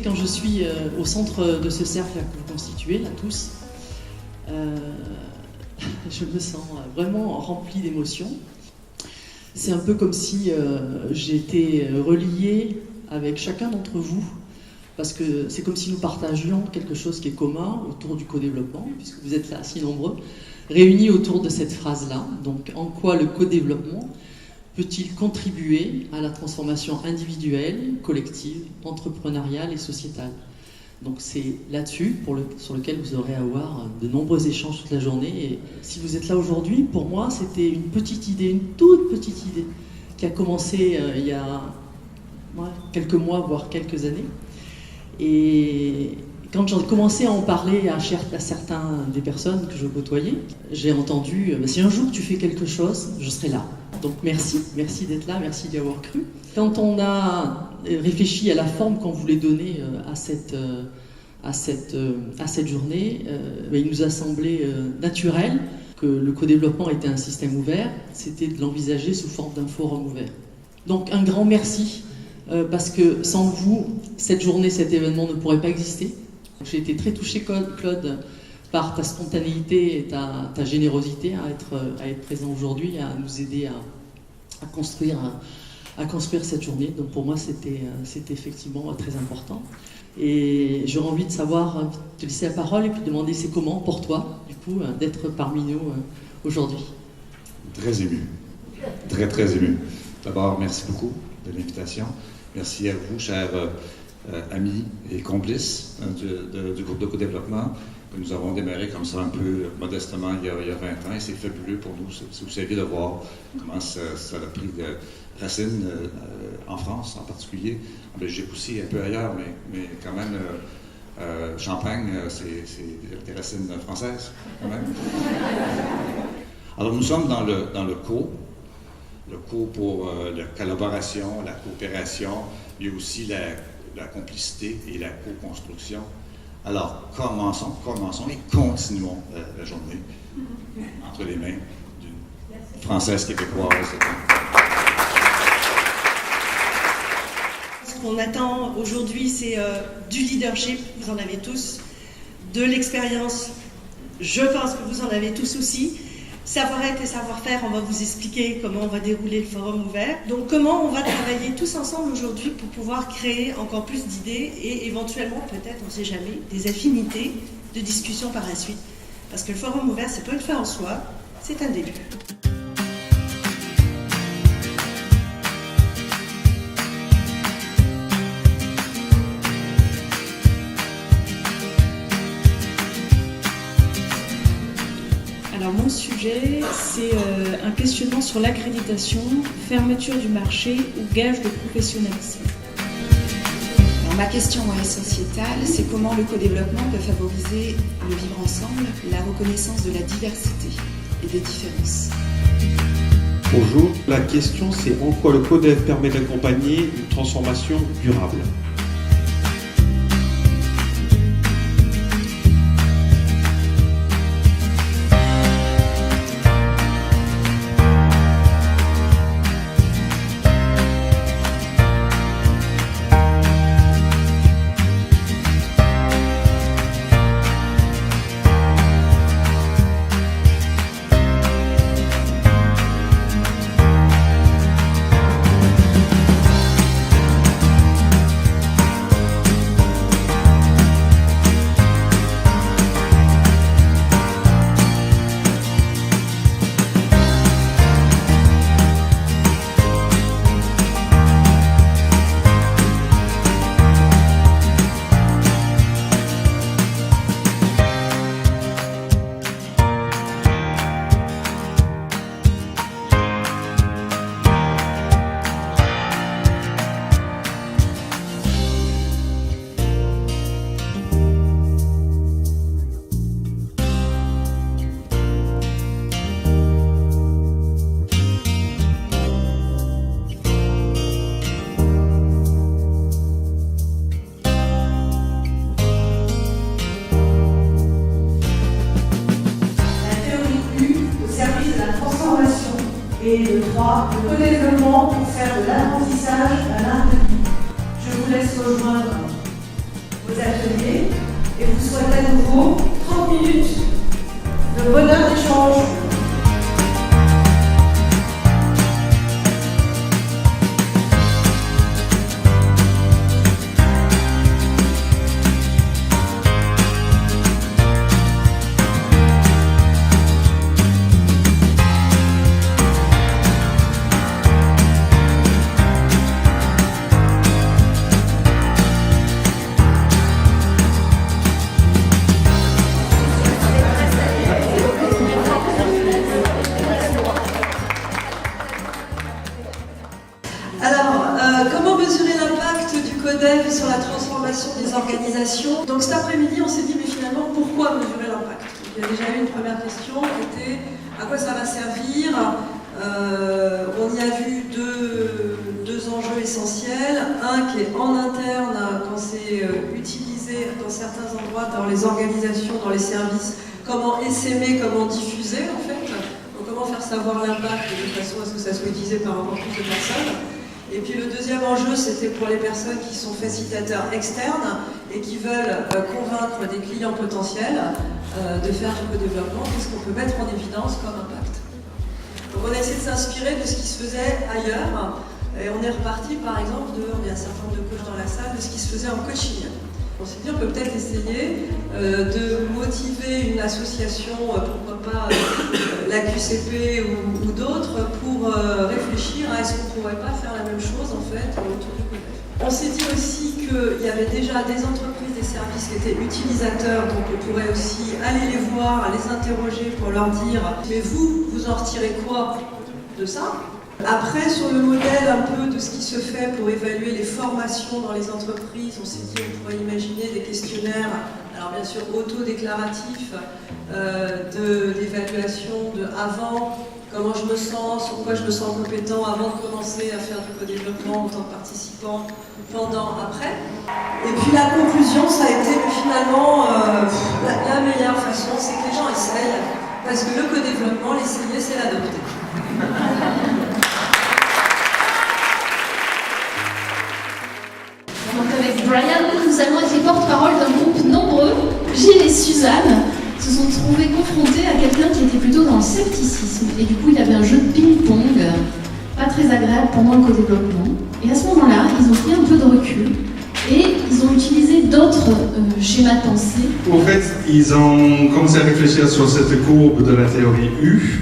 Quand je suis au centre de ce cercle que vous constituez, là tous, je me sens vraiment remplie d'émotions. C'est un peu comme si j'étais reliée avec chacun d'entre vous, parce que c'est comme si nous partagions quelque chose qui est commun autour du co-développement, puisque vous êtes là si nombreux, réunis autour de cette phrase-là. Donc, en quoi le co-développement peut-il contribuer à la transformation individuelle, collective, entrepreneuriale et sociétale? Donc c'est là-dessus sur lequel vous aurez à avoir de nombreux échanges toute la journée. Et si vous êtes là aujourd'hui, pour moi, c'était une petite idée, une toute petite idée, qui a commencé il y a quelques mois, voire quelques années. Et quand j'ai commencé à en parler à certaines des personnes que je côtoyais, j'ai entendu si un jour tu fais quelque chose, je serai là. Donc merci d'être là, merci d'y avoir cru. Quand on a réfléchi à la forme qu'on voulait donner à cette journée, il nous a semblé naturel que le co-développement était un système ouvert, c'était de l'envisager sous forme d'un forum ouvert. Donc un grand merci, parce que sans vous, cette journée, cet événement ne pourrait pas exister. J'ai été très touchée, Claude, par ta spontanéité et ta générosité à être présent aujourd'hui, à nous aider à construire cette journée. Donc pour moi, c'était effectivement très important. Et j'aurais envie de savoir, te laisser la parole et puis demander c'est comment pour toi, du coup, d'être parmi nous aujourd'hui. Très ému, très ému. D'abord, merci beaucoup de l'invitation. Merci à vous, chers amis et complices du groupe de co-développement. Nous avons démarré comme ça un peu modestement il y a 20 ans et c'est fabuleux pour nous. Si vous savez de voir comment ça a pris de racines en France en particulier, en Belgique aussi, un peu ailleurs, mais quand même, Champagne, c'est des racines françaises quand même. Alors nous sommes dans le co pour la collaboration, la coopération, il y a aussi la complicité et la co-construction. Alors, commençons et continuons la journée entre les mains d'une Française québécoise. Ce qu'on attend aujourd'hui, c'est du leadership, vous en avez tous, de l'expérience, je pense que vous en avez tous aussi. Savoir-être et savoir-faire, on va vous expliquer comment on va dérouler le forum ouvert. Donc comment on va travailler tous ensemble aujourd'hui pour pouvoir créer encore plus d'idées et éventuellement, peut-être, on ne sait jamais, des affinités de discussion par la suite. Parce que le forum ouvert, c'est pas une fin en soi, c'est un début. Alors mon sujet, c'est un questionnement sur l'accréditation, fermeture du marché ou gage de professionnalisme. Alors, ma question est sociétale, c'est comment le co-développement peut favoriser le vivre ensemble, la reconnaissance de la diversité et des différences. Bonjour, la question c'est en quoi le co-dev permet d'accompagner une transformation durable. Et le 3, le co-développement pour faire de l'apprentissage à l'art de vivre. Je vous laisse rejoindre vos ateliers et vous souhaite à nouveau 30 minutes de bonheur d'échange. Comment mesurer l'impact du CODEV sur la transformation des organisations? Donc cet après-midi, on s'est dit, mais finalement, pourquoi mesurer l'impact? Il y a déjà eu une première question qui était, à quoi ça va servir? On y a vu deux enjeux essentiels. Un qui est en interne, quand c'est utilisé dans certains endroits, dans les organisations, dans les services, comment essaimer, comment diffuser en fait. Donc comment faire savoir l'impact de façon à ce que ça soit utilisé par encore plus de personnes. Et puis le deuxième enjeu, c'était pour les personnes qui sont facilitateurs externes et qui veulent convaincre des clients potentiels de faire du co-développement, qu'est-ce qu'on peut mettre en évidence comme impact. Donc on a essayé de s'inspirer de ce qui se faisait ailleurs et on est reparti par exemple on est un certain nombre de coachs dans la salle, de ce qui se faisait en coaching. On s'est dit on peut peut-être essayer de motiver une association, pourquoi pas la QCP ou d'autres, pour réfléchir à est-ce qu'on ne pourrait pas faire la même chose en fait autour du CODEV. On s'est dit aussi qu'il y avait déjà des entreprises, des services qui étaient utilisateurs, donc on pourrait aussi aller les voir, les interroger pour leur dire mais vous en retirez quoi de ça? Après, sur le modèle un peu de ce qui se fait pour évaluer les formations dans les entreprises, on s'est dit qu'on pourrait imaginer des questionnaires, alors bien sûr autodéclaratifs, d'évaluation de avant, comment je me sens, sur quoi je me sens compétent avant de commencer à faire du co-développement en tant que participant, pendant, après. Et puis la conclusion, ça a été finalement la meilleure façon, c'est que les gens essayent, parce que le co-développement, l'essayer, c'est l'adopter. Donc avec Brian, nous allons être les porte-parole d'un groupe nombreux. Gilles et Suzanne se sont trouvés confrontés à quelqu'un qui était plutôt dans le scepticisme. Et du coup, il avait un jeu de ping-pong pas très agréable pendant le co-développement. Et à ce moment-là, ils ont pris un peu de recul et ils ont utilisé d'autres schémas de pensée. En fait, ils ont commencé à réfléchir sur cette courbe de la théorie U.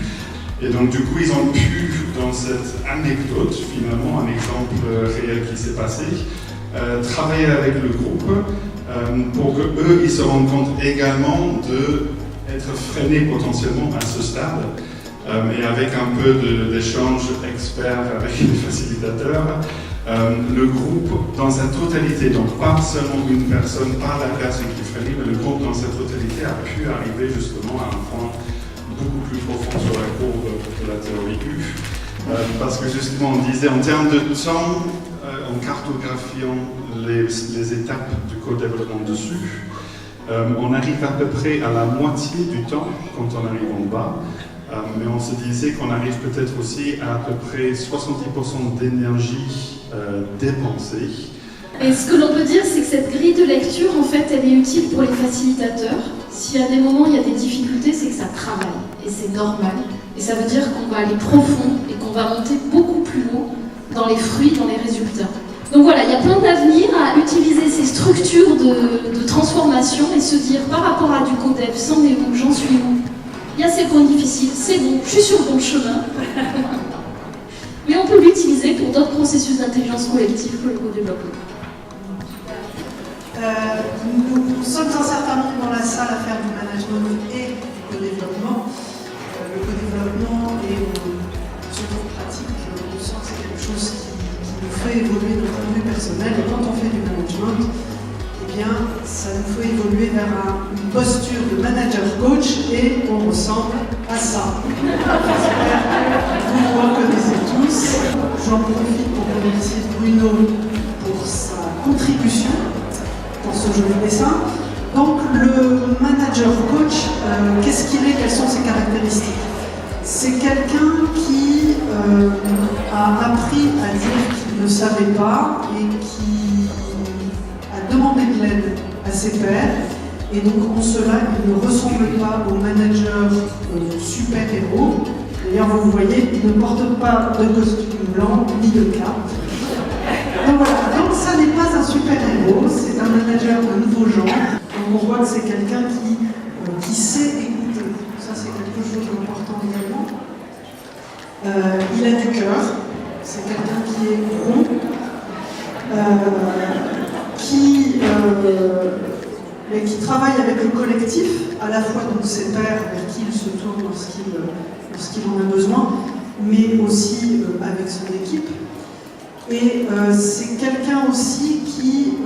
Et donc, du coup, ils ont pu, dans cette anecdote, finalement, un exemple réel qui s'est passé, travailler avec le groupe pour qu'eux, ils se rendent compte également d'être freinés potentiellement à ce stade. Et avec un peu d'échange expert avec les facilitateurs, le groupe dans sa totalité, donc pas seulement une personne, pas la personne qui freinait, mais le groupe dans sa totalité a pu arriver justement à un point beaucoup plus profond sur la courbe de la théorie U. Parce que justement, on disait en termes de temps, en cartographiant les étapes du co-développement dessus, on arrive à peu près à la moitié du temps quand on arrive en bas, mais on se disait qu'on arrive peut-être aussi à peu près 70% d'énergie dépensée. Et ce que l'on peut dire, c'est que cette grille de lecture, en fait, elle est utile pour les facilitateurs. S'il y a des moments où il y a des difficultés, c'est que ça travaille, et c'est normal. Et ça veut dire qu'on va aller profond et qu'on va monter beaucoup plus haut dans les fruits, dans les résultats. Donc voilà, il y a plein d'avenir à utiliser ces structures de transformation et se dire par rapport à du CODEV, c'en est où, j'en suis où, il y a ces points difficiles, c'est bon, je suis sur le bon chemin. Mais on peut l'utiliser pour d'autres processus d'intelligence collective que le co-développement. Nous sommes un certain nombre dans la salle à faire du management et du co-développement. Le co-développement et surtout pratique, on sent que c'est quelque chose qui nous fait évoluer notre point de vue personnel. Et quand on fait du management, eh bien, ça nous fait évoluer vers une posture de manager-coach et on ressemble à ça. J'espère que vous vous reconnaissez tous. J'en profite pour remercier Bruno pour sa contribution dans ce joli dessin. Donc le manager coach, qu'est-ce qu'il est, quelles sont ses caractéristiques? C'est quelqu'un qui a appris à dire qu'il ne savait pas et qui a demandé de l'aide à ses pairs. Et donc en cela, il ne ressemble pas au manager super-héros. D'ailleurs, vous voyez, il ne porte pas de costume blanc ni de cape. Donc voilà, donc ça n'est pas un super-héros, c'est un manager de nouveau genre. Donc on voit que c'est quelqu'un qui sait écouter. Ça, c'est quelque chose d'important également. Il a du cœur, c'est quelqu'un qui est rond, mais qui travaille avec le collectif, à la fois donc ses pairs vers qui il se tourne lorsqu'il en a besoin, mais aussi avec son équipe. Et c'est quelqu'un aussi qui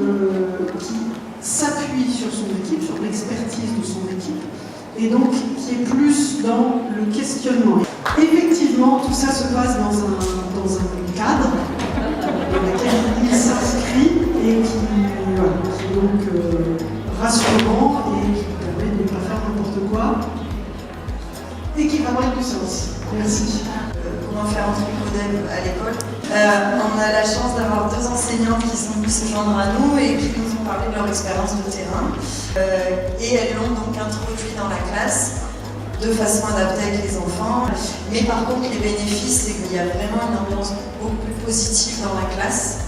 s'appuie sur son équipe, sur l'expertise de son équipe, et donc qui est plus dans le questionnement. Effectivement, tout ça se passe dans un cadre dans lequel il s'inscrit et qui est donc rassurant et qui permet de ne pas faire n'importe quoi et qui va avoir du sens. Merci. Comment faire entrer le CODEV à l'école. On a la chance d'avoir 2 enseignants qui sont venus se joindre à nous et qui nous ont parlé de leur expérience de terrain. Et elles l'ont donc introduit dans la classe de façon adaptée avec les enfants. Mais par contre, les bénéfices, c'est qu'il y a vraiment une ambiance beaucoup plus positive dans la classe.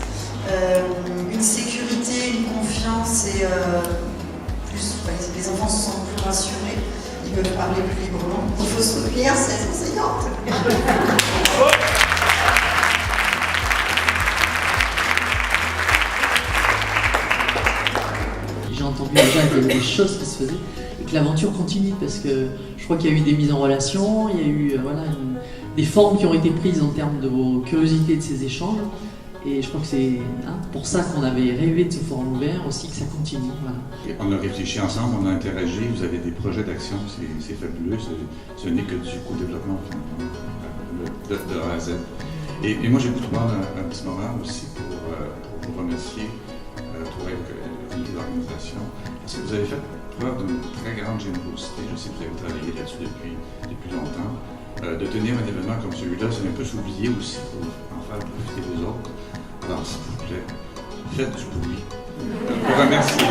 Une sécurité, une confiance et les enfants se sentent plus rassurés. Ils peuvent parler plus librement. Il faut soutenir ces enseignantes. J'ai entendu déjà qu'il y avait des choses qui se faisaient et que l'aventure continue parce que je crois qu'il y a eu des mises en relation, il y a eu des formes qui ont été prises en termes de vos curiosités de ces échanges. Et je crois que c'est pour ça qu'on avait rêvé de ce forum ouvert aussi, que ça continue. Voilà. Et on a réfléchi ensemble, on a interagi, vous avez des projets d'action, c'est fabuleux, ce n'est que du co-développement de A à Z. Et moi j'ai voulu prendre un petit moment aussi pour vous remercier, toi et le comité d'organisation, parce que vous avez fait preuve d'une très grande générosité. Je sais que vous avez travaillé là-dessus depuis longtemps. De tenir un événement comme celui-là, c'est un peu s'oublier aussi pour en faire profiter les autres. Alors, s'il vous plaît, faites du bruit. Pour remercier.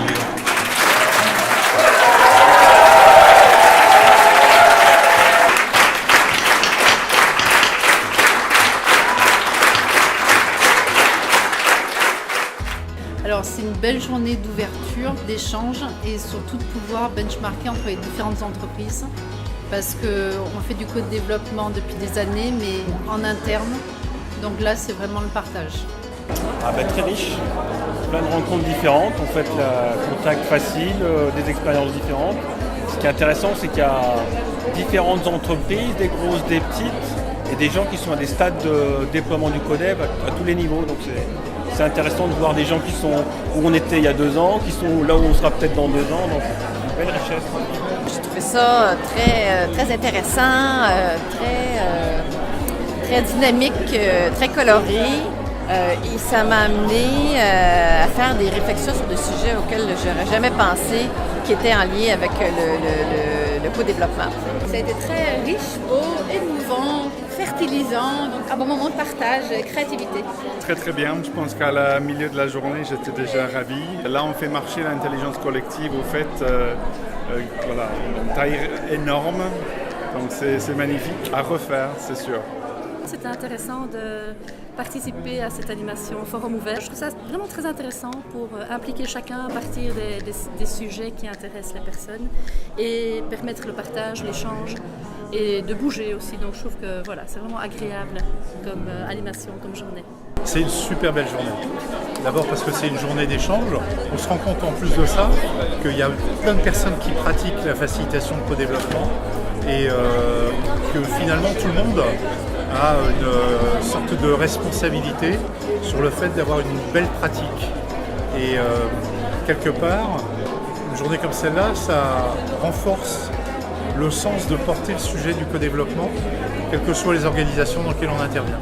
Alors, c'est une belle journée d'ouverture, d'échange et surtout de pouvoir benchmarker entre les différentes entreprises. Parce qu'on fait du co-développement depuis des années, mais en interne. Donc là, c'est vraiment le partage. Très riche, plein de rencontres différentes, on fait un contact facile, des expériences différentes. Ce qui est intéressant, c'est qu'il y a différentes entreprises, des grosses, des petites, et des gens qui sont à des stades de déploiement du CODEV à tous les niveaux. Donc c'est intéressant de voir des gens qui sont où on était il y a 2 ans, qui sont là où on sera peut-être dans 2 ans. Donc une belle richesse. Je trouvais ça très intéressant, très dynamique, très coloré. Et ça m'a amené à faire des réflexions sur des sujets auxquels je n'aurais jamais pensé, qui étaient en lien avec le co-développement. Ça a été très riche, beau, émouvant, fertilisant, donc un bon moment de partage, créativité. Très bien, je pense qu'à la milieu de la journée, j'étais déjà ravi. Là, on fait marcher l'intelligence collective, au fait, une taille énorme, donc c'est magnifique à refaire, c'est sûr. C'était intéressant de participer à cette animation Forum ouvert. Je trouve ça vraiment très intéressant pour impliquer chacun à partir des sujets qui intéressent la personne et permettre le partage, l'échange et de bouger aussi. Donc je trouve que c'est vraiment agréable comme animation, comme journée. C'est une super belle journée. D'abord parce que c'est une journée d'échange. On se rend compte en plus de ça qu'il y a plein de personnes qui pratiquent la facilitation de co-développement et que finalement tout le monde a une sorte de responsabilité sur le fait d'avoir une belle pratique. Et quelque part, une journée comme celle-là, ça renforce le sens de porter le sujet du co-développement, quelles que soient les organisations dans lesquelles on intervient.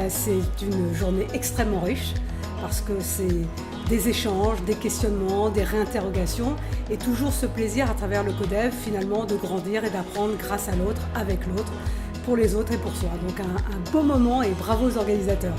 C'est une journée extrêmement riche parce que c'est des échanges, des questionnements, des réinterrogations et toujours ce plaisir à travers le CODEV finalement de grandir et d'apprendre grâce à l'autre, avec l'autre. pour les autres et pour soi. Donc un beau moment et bravo aux organisateurs.